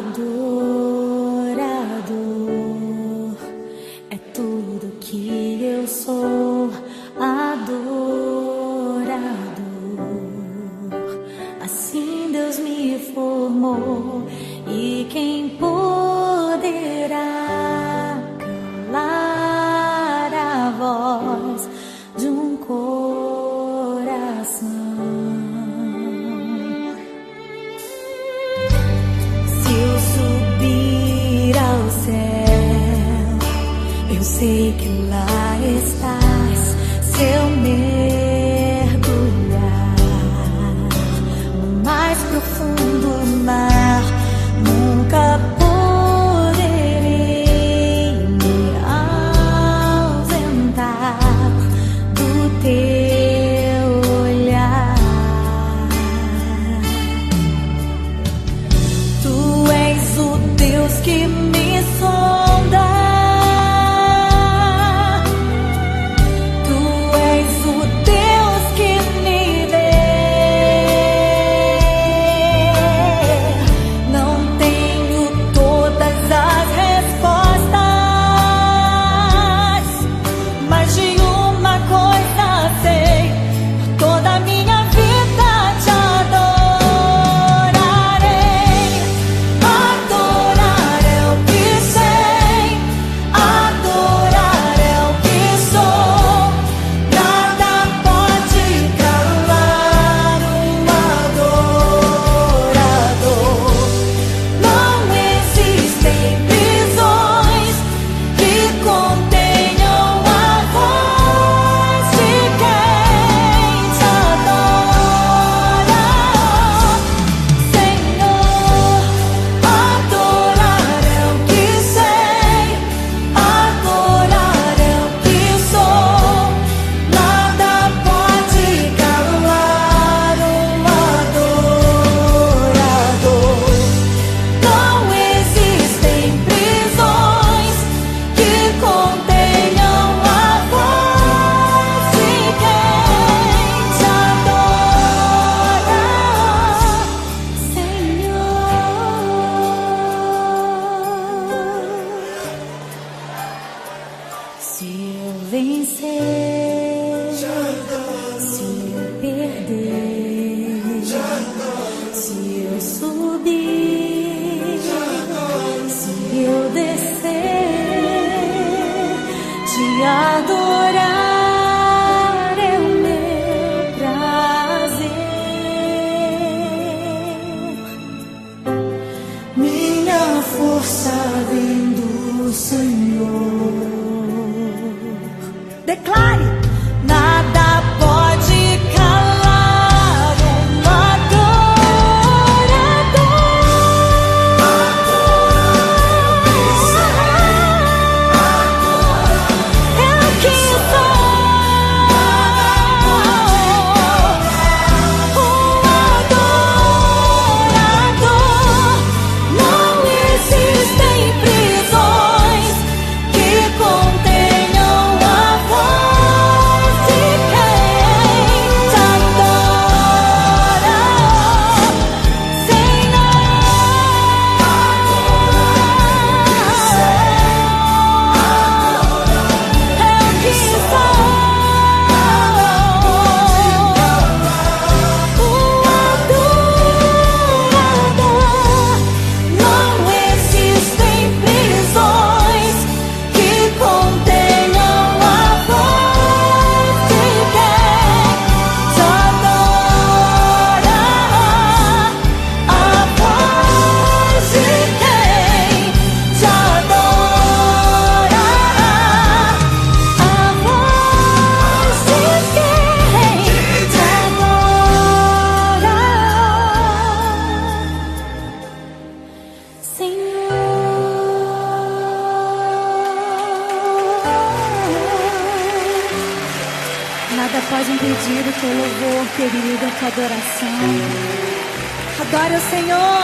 Adorador é tudo que eu sou. Adorador, assim Deus me formou. E quem poderá calar a voz de um coração? Se eu subir ao céu, eu sei que lá estás. Se eu mergulhar no mais profundo mar, nunca poderei me ausentar do teu olhar. Tu és o Deus que me sonda. Tu és o Deus que me vê. Não tenho todas as respostas, mas de uma coisa sei: por toda a minha vida te adorarei. Adorar é o que sei, adorar é o que sou. Nada pode calar um adorador. Não existem prisões que contenham a voz de quem te adora, Senhor. Adorar é o que sei, adorar é o que sou. Nada pode calar um adorador. Não existem prisões que contenham a voz de quem te adora, Senhor. Se eu vencer, se eu perder, se eu subir, se eu descer, te adorar é o meu prazer. Minha força vem do Senhor. Declare: nada pode calar um adorador. É o que sou. Um adorador. Não existem prisões que contenham a voz de quem te adora, Senhor. É o que sou. Um adorador. Não existem prisões que contenham a voz de quem te adora, a voz de quem te adora, a voz de quem te adora, Senhor. Nada pode impedir o teu louvor, querido, a tua adoração. Adore o Senhor.